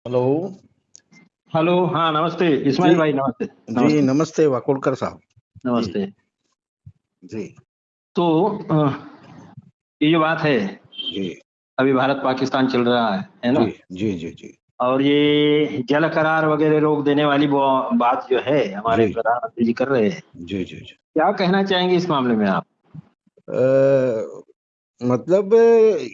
Hello. Hello. हाँ, नमस्ते जी। इस्माइल भाई, नमस्ते। जी नमस्ते। नमस्ते वाकुड़कर साहब। जी। नमस्ते। जी। तो ये जो बात है, जी। अभी भारत पाकिस्तान चल रहा है जी। ना? जी। जी। जी। और ये जल करार वगैरह रोक देने वाली वो बात जो है हमारे जी। प्रधानमंत्री जी कर रहे हैं, जी। जी। जी। क्या कहना चाहेंगे इस मामले में आप? मतलब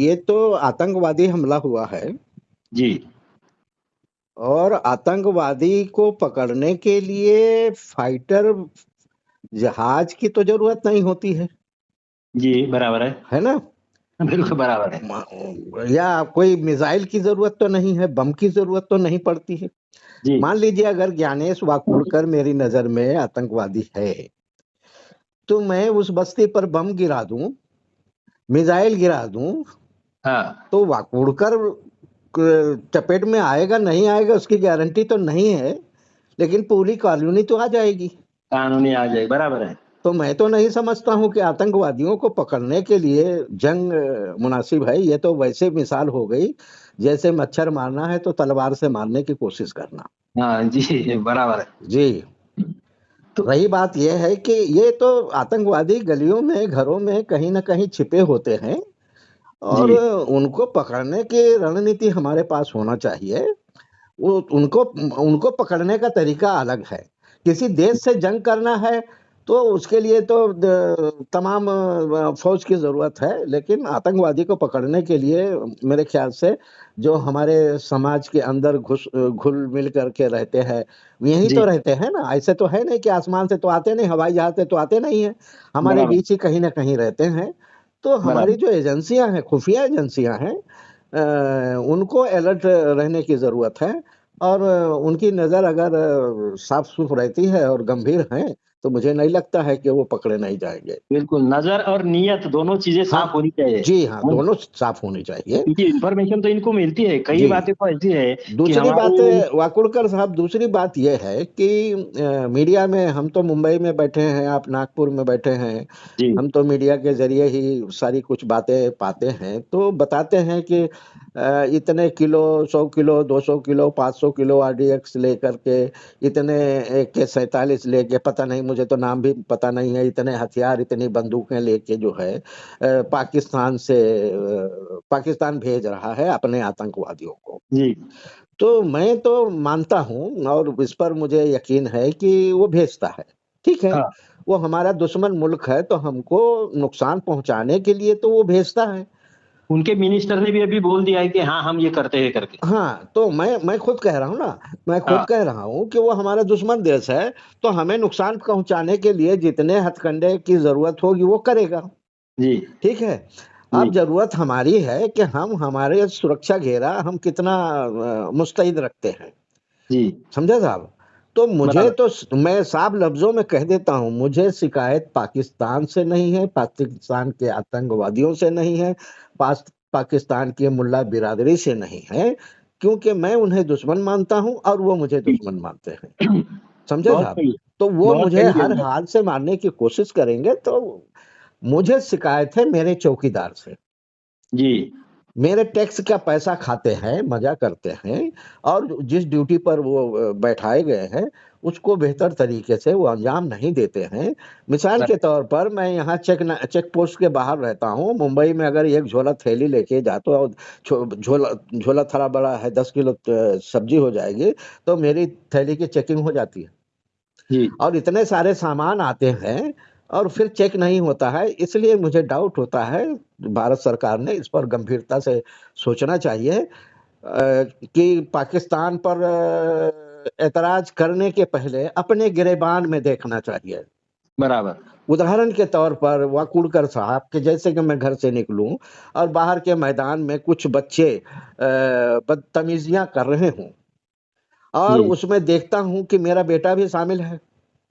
ये तो आतंकवादी हमला हुआ है जी। और आतंकवादी को पकड़ने के लिए फाइटर जहाज की तो जरूरत नहीं होती जी, बराबर है। है ना? बिल्कुल बराबर है। या कोई मिसाइल की जरूरत तो नहीं है, बम की जरूरत तो नहीं पड़ती है। जी। मान लीजिए अगर ज्ञानेश वाकुड़कर मेरी नजर में आतंकवादी है तो मैं उस बस्ती पर बम गिरा दूं, मिसाइल गिरा दूं, हाँ, तो वाकुड़कर चपेट में आएगा नहीं आएगा उसकी गारंटी तो नहीं है, लेकिन पूरी कॉलोनी तो आ जाएगी। कानूनी आ जाए, बराबर है। तो मैं तो नहीं समझता हूं कि आतंकवादियों को पकड़ने के लिए जंग मुनासिब है। ये तो वैसे मिसाल हो गई जैसे मच्छर मारना है तो तलवार से मारने की कोशिश करना। हाँ जी, बराबर है। जी। तो रही बात यह है कि ये तो आतंकवादी गलियों में घरों में कहीं ना कहीं छिपे होते हैं और जी, उनको पकड़ने की रणनीति हमारे पास होना चाहिए। वो उनको उनको पकड़ने का तरीका अलग है। किसी देश से जंग करना है तो उसके लिए तो तमाम फौज की जरूरत है, लेकिन आतंकवादी को पकड़ने के लिए मेरे ख्याल से जो हमारे समाज के अंदर घुल मिल करके रहते हैं यही जी, तो रहते हैं ना। ऐसे तो है नहीं कि आसमान से तो आते नहीं, हवाई जहाज से तो आते नहीं है, हमारे बराबर, बीच ही कहीं ना कहीं रहते हैं। तो हमारी बराबर। जो एजेंसियां हैं, खुफिया एजेंसियां हैं, उनको अलर्ट रहने की ज़रूरत है और उनकी नज़र अगर साफ-सुथ रहती है और गंभीर हैं, तो मुझे नहीं लगता है कि वो पकड़े नहीं जाएँगे। बिल्कुल, नज़र और नियत दोनों चीज़ें हाँ, साफ होनी चाहिए। जी हाँ, हम दोनों साफ होनी चाहिए। क्योंकि इन्फॉर्मेशन तो इनको मिलती है, कई जी। बातें तो ऐसी है कि दूसरी बात हमारी। वाकुड़कर साहब, दूसरी बात ये है कि मीडिया में हम तो मुंबई में बैठे हैं, आप नागपुर में बैठे हैं, जी, हम तो मीडिया के ज़रिए ही सारी कुछ बातें पाते हैं, तो बताते हैं कि इतने kilo, 100 kilo, 200 kilo, 500 kilo RDX लेकर के, इतने AK-47 लेके, पता नहीं, मुझे तो नाम भी पता नहीं है, इतने हथियार, इतनी बंदूकें लेके जो है पाकिस्तान भेज रहा है अपने आतंकवादियों को। जी, तो मैं तो मानता हूँ और इस पर मुझे यकीन है कि वो भेजता है। ठीक है, हाँ, वो हमारा दुश्मन मुल्क है तो हमको नुकसान पहुँचाने के लिए तो वो भेजता है। उनके मिनिस्टर ने भी अभी बोल दिया है कि हाँ, हम ये करते हैं करके। हाँ, तो मैं खुद कह रहा हूँ ना, मैं खुद हाँ, कह रहा हूँ कि वो हमारा दुश्मन देश है, तो हमें नुकसान पहुँचाने के लिए जितने हथकंडे की ज़रूरत होगी वो करेगा। जी, ठीक है? जी, अब ज़रूरत हमारी है कि हम हमारे सुरक्षा घेरा हम कितना मुस्तैद रखते हैं। जी, समझे साहब? तो मुझे बराबर। तो मैं साफ लफ्ज़ों में कह देता हूँ, मुझे शिकायत पाकिस्तान से नहीं है, पाकिस्तान के आतंकवादियों से नहीं है, पाकिस्तान की मुल्ला बिरादरी से नहीं है, क्योंकि मैं उन्हें दुश्मन मानता हूँ और वो मुझे जी, दुश्मन मानते हैं। समझे बहुत साहब? सही, तो वो बहुत मुझे सही हर बोल रहे हाल से मारने की कोशिश करेंगे, तो मुझे शिकायत है मेरे चौकीदार से। हैं। जी, मेरे टैक्स का पैसा खाते हैं, मज़ा करते हैं और जिस ड्यूटी पर वो बैठाए गए हैं, उसको बेहतर तरीके से वो अंजाम नहीं देते हैं। मिसाल के बराबर। तौर पर मैं यहाँ चेक पोस्ट के बाहर रहता हूँ, मुंबई में अगर एक झोला थैली लेके जाता हूँ, झोला झोला थोड़ा बड़ा है, 10 किलो सब्जी हो जाएगी, तो मेरी थैली की चेकिंग हो जाती है। जी, और इतने सारे सामान आते हैं और फिर चेक नहीं होता है, इसलिए मुझे डाउट होता है, भारत सरकार ने इस पर गंभीरता से सोचना चाहिए कि पाकिस्तान पर ऐतराज़ करने के पहले अपने गिरेबान में देखना चाहिए। बराबर। उदाहरण के तौर पर वाकुड़कर साहब के जैसे कि मैं घर से निकलूँ और बाहर के मैदान में कुछ बच्चे बदतमीज़ियाँ कर रहे हों और जी, उसमें देखता हूँ कि मेरा बेटा भी शामिल है।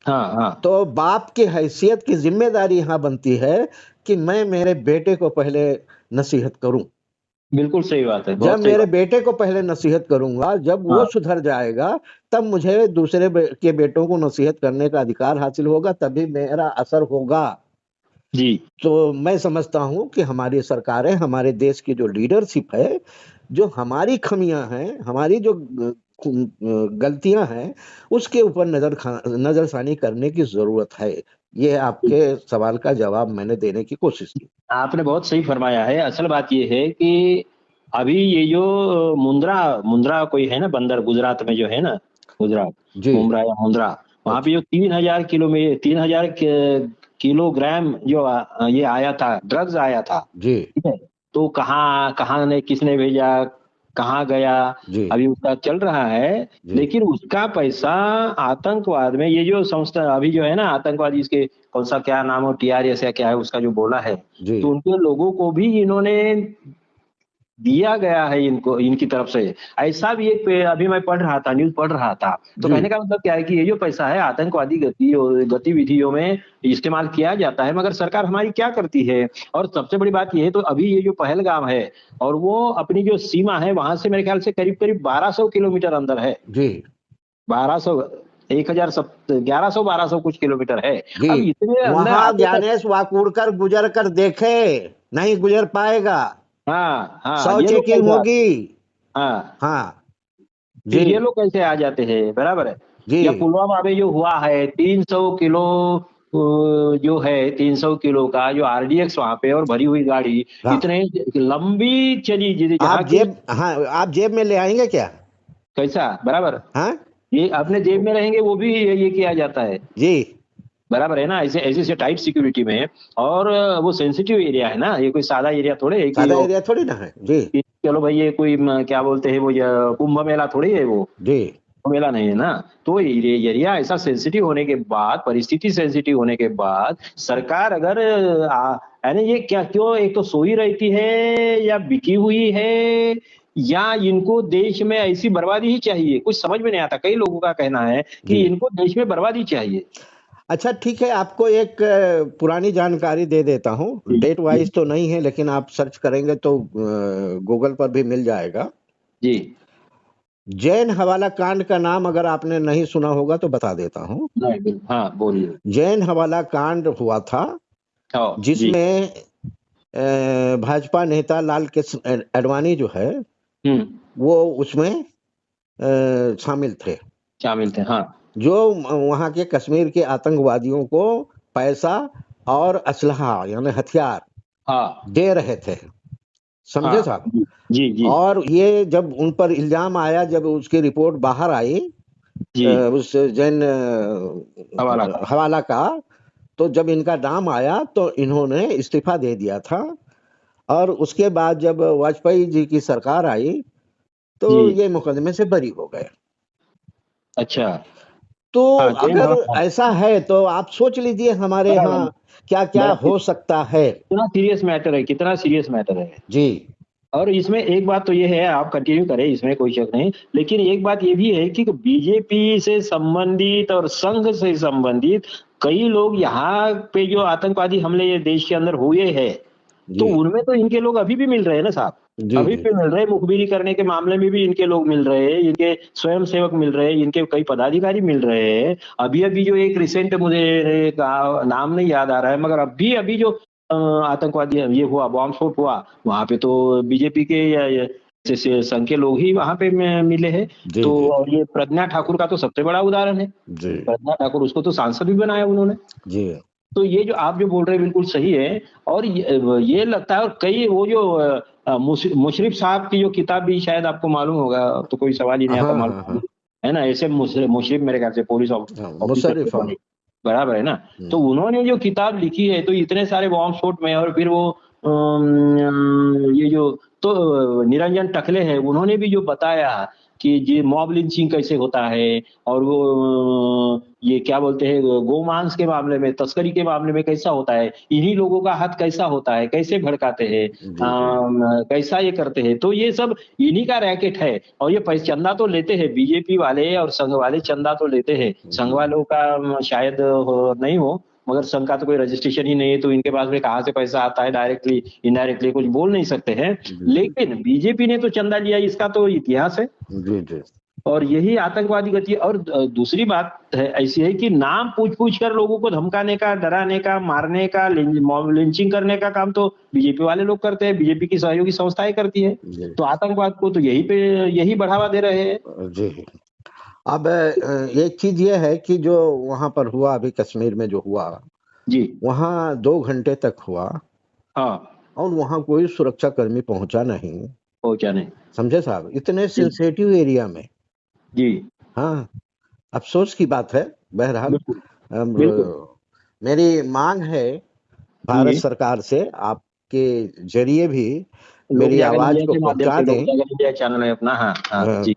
हाँ, हाँ, तो बाप की हैसियत की ज़िम्मेदारी यहाँ बनती है कि मैं मेरे बेटे को पहले नसीहत करूँ। बिल्कुल सही बात है, जब बहुत सही मेरे बात। बेटे को पहले नसीहत करूँगा, जब वो हाँ, सुधर जाएगा, तब मुझे दूसरे के बेटों को नसीहत करने का अधिकार हासिल होगा, तभी मेरा असर होगा। जी, तो मैं समझता हूँ कि हमारी सरकारें, हमारे देश की जो लीडरशिप है, जो हमारी खमियां हैं, हमारी जो गलतियां हैं, उसके ऊपर नजरसानी करने की जरूरत है। ये आपके सवाल का जवाब मैंने देने की कोशिश की। आपने बहुत सही फरमाया है। असल बात ये है कि अभी ये जो मुंद्रा मुंद्रा कोई है ना बंदर गुजरात में जो है ना, गुजरात जी। मुंब्रा या मुंद्रा, वहां पे जो 3000 किलो में 3000 किलोग्राम जो ये आया था, ड्रग्स आया था, जी। ठीक है। तो कहाँ कहाँ ने किसने भेजा, कहाँ गया, जी। अभी उसका चल रहा है। जी। लेकिन उसका पैसा आतंकवाद में, ये जो संस्था अभी जो है ना आतंकवादी, इसके कौन सा क्या नाम हो, TRS या क्या है उसका जो बोला है, जी। तो उनके लोगों को भी इन्होंने दिया गया है, इनको इनकी तरफ से। ऐसा भी एक अभी मैं पढ़ रहा था, न्यूज पढ़ रहा था। तो जी। कहने का मतलब क्या है कि ये जो पैसा है आतंकवादी गतिविधियों में इस्तेमाल किया जाता है, मगर सरकार हमारी क्या करती है। और सबसे बड़ी बात ये है, तो अभी ये जो पहलगाम है, और वो अपनी जो सीमा है वहां से मेरे ख्याल से करीब करीब 1200 किलोमीटर अंदर है। जी। 1200, 1100 कुछ किलोमीटर है। जी। अब इतने अंदर वहां आते तक, ज्ञानेश वाकुड़कर गुजर कर देखे, नहीं गुजर पाएगा। हाँ हाँ, 100 ये लोग चेकिंग कैसे होगी। हाँ, हाँ। फिर जी। ये लोग कैसे आ जाते हैं, बराबर है। जी। या पुलवामा में जो हुआ है 300 किलो, जो है 300 किलो का जो RDX वहां पे, और भरी हुई गाड़ी हाँ। इतने लंबी चली, जहाँ आप की जेब, हाँ, आप जेब में ले आएंगे क्या? कैसा, बराबर, हाँ। ये अपने जेब में रहेंगे, वो भी ये किया जाता है, जी। बराबर है ना। ऐसे ऐसे से टाइट सिक्योरिटी में, और वो सेंसिटिव एरिया है ना, ये कोई सादा एरिया थोड़े है कि सादा वो एरिया थोड़ी ना है। जी। कि चलो भाई ये कोई क्या बोलते हैं वो, कुंभ मेला थोड़ी है वो, जी। मिला नहीं है ना। तो ये एरिया ऐसा सेंसिटिव होने के बाद, परिस्थिति सेंसिटिव होने के बाद, सरकार अगर यानी ये क्या, क्यों एक तो सोई रहती है, या बिकी हुई है, या इनको देश में ऐसी बर्बादी ही चाहिए, कुछ समझ में नहीं आता। कई लोगों का कहना है कि जी। इनको देश में बर्बादी चाहिए। अच्छा, ठीक है, आपको एक पुरानी जानकारी दे देता हूँ। जी डेट जी वाइज तो नहीं है, लेकिन आप सर्च करेंगे तो गूगल पर भी मिल जाएगा। जी। जैन हवाला कांड का नाम अगर आपने नहीं सुना होगा तो बता देता हूँ। नहीं, हाँ बोलिए। जैन हवाला कांड हुआ था, हाँ जी। जिसमें भाजपा नेता लाल कृष्ण आडवाणी जो है, वो उसमें शामिल थे, शामिल थे, हाँ जो वहां के कश्मीर के आतंकवादियों को पैसा और असलहा यानी हथियार हाँ दे रहे थे। समझे हाँ साहब? जी जी जी और ये जब उन पर इल्जाम आया, जब उसकी रिपोर्ट बाहर आई, जी। उस जैन हवाला का, हवाला का, तो जब इनका नाम आया तो इन्होंने इस्तीफा दे दिया था। और उसके बाद जब वाजपेयी जी की सरकार आई तो जी, ये मुकदमे से बरी हो गए। अच्छा, तो हाँ जैन अगर हवाला, ऐसा है तो आप सोच लीजिए हमारे बराबर, यहाँ क्या क्या बड़ा हो सकता है। कितना सीरियस मैटर है, कितना सीरियस मैटर है। जी। और इसमें एक बात तो ये है, आप कंटिन्यू करें, इसमें कोई शक नहीं, लेकिन एक बात ये भी है कि बीजेपी से संबंधित और संघ से संबंधित कई लोग यहाँ पे जो आतंकवादी हमले ये देश के अंदर हुए हैं, तो जी। उनमें तो इनके लोग अभी भी मिल रहे हैं ना साहब, जी। अभी जी। भी मिल रहे हैं। मुखबिरी करने के मामले में भी इनके लोग मिल रहे हैं, इनके स्वयं सेवक मिल रहे हैं, इनके कई पदाधिकारी मिल रहे हैं। अभी अभी जो एक रिसेंट, मुझे नाम नहीं याद आ रहा है, मगर अभी अभी जो आतंकवादी ये हुआ, बॉम्ब स्फोट हुआ, वहां पे तो बीजेपी के या जैसे संघ के लोग ही वहां पे मिले हैं। जी। तो जी। और ये प्रज्ञा ठाकुर का तो सबसे बड़ा उदाहरण है। जी। प्रज्ञा ठाकुर, उसको तो सांसद भी बनाया उन्होंने। जी। तो ये जो आप जो बोल रहे हैं बिल्कुल सही है। और ये लगता है, और कई वो जो मुशर्रफ साहब की जो किताब भी शायद आपको मालूम होगा, तो कोई सवाल ही नहीं आता, हाँ। हाँ। मालूम हाँ। है ना, ऐसे मुशर्रफ मेरे ख्याल से पुलिस हाँ, ऑफिसर थे मुशर्रिफ, हाँ। वाले, बराबर है ना। तो उन्होंने जो किताब लिखी है, तो इतने सारे बॉम्ब स्फोट में, और फिर वो ये जो तो निरंजन टकले हैं, उन्होंने भी जो बताया कि ये मॉब लिंचिंग कैसे होता है, और वो ये क्या बोलते हैं, गोमांस के मामले में, तस्करी के मामले में कैसा होता है, इन्हीं लोगों का हाथ कैसा होता है, कैसे भड़काते हैं, जी। जी। कैसा ये करते हैं। तो ये सब इन्हीं का रैकेट है। और ये पैसे चंदा तो लेते हैं, बीजेपी वाले और संघ वाले चंदा तो लेते हैं। संघ जी। वालों का शायद नहीं हो, मगर संघ का तो कोई रजिस्ट्रेशन ही नहीं है, तो इनके पास में कहाँ से पैसा आता है, डायरेक्टली इनडायरेक्टली कुछ बोल नहीं सकते हैं। जी। जी। लेकिन बीजेपी ने तो चंदा लिया, इसका तो इतिहास है। जी। जी। और यही आतंकवादी गति। और दूसरी बात है ऐसी है कि नाम पूछ-पूछ कर लोगों को धमकाने का, डराने का, मारने का, मॉब लिंचिंग करने का काम तो बीजेपी वाले लोग करते हैं, बीजेपी की सहयोगी संस्थाएँ करती है। जी, तो आतंकवाद को तो यही बढ़ावा दे रहे हैं। जी। अब एक चीज़ ये है कि जो वहाँ पर हुआ अभी कश्मीर में जो हुआ, जी, वहाँ 2 घंटे तक हुआ हाँ, और वहाँ कोई सुरक्षाकर्मी पहुँचा नहीं, और क्या नहीं। समझे साहब? इतने जी, सेंसिटिव एरिया में। जी, हाँ, अफ़सोस की बात है, बहरहाल बिल्कुल, अब बिल्कुल। मेरी माँग है भारत जी, सरकार से आपके ज़रिए भी लोक मेरी जागरण आवाज़ इंडिया को के माध्यम पहुँचा से, लोक दें। जागरण इंडिया चैनल है अपना। हाँ, हाँ, जी,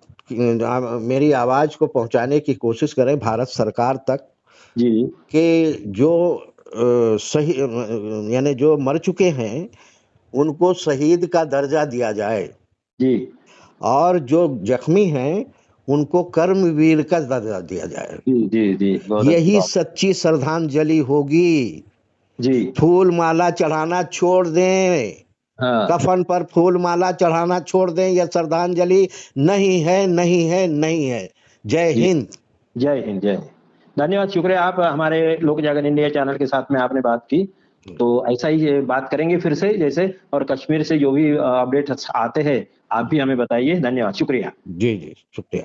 मेरी आवाज़ को पहुँचाने की कोशिश करें भारत सरकार तक जी, कि जो सही यानी जो मर चुके हैं, उनको शहीद का दर्जा दिया जाए जी, और जो ज़ख्मी हैं, उनको कर्मवीर का दर्जा दिया जाए। जी, जी, जी, बहुत अच्छी यही बात। सच्ची श्रद्धांजलि होगी। जी, फूल माला चढ़ाना छोड़ दें, हाँ, कफन पर फूल माला चढ़ाना छोड़ दें, यह श्रद्धांजलि नहीं है, नहीं है, नहीं है। जय जी, हिंद। जय हिंद, जय हिंद। धन्यवाद, शुक्रिया, आप हमारे लोक जागरण इंडिया चैनल के साथ में आपने बात की। तो ऐसा ही बात करेंगे फिर से जैसे, और कश्मीर से जो भी अपडेट्स आते हैं, आप भी हमें बताइए। धन्यवाद, शुक्रिया। जी, जी, शुक्रिया।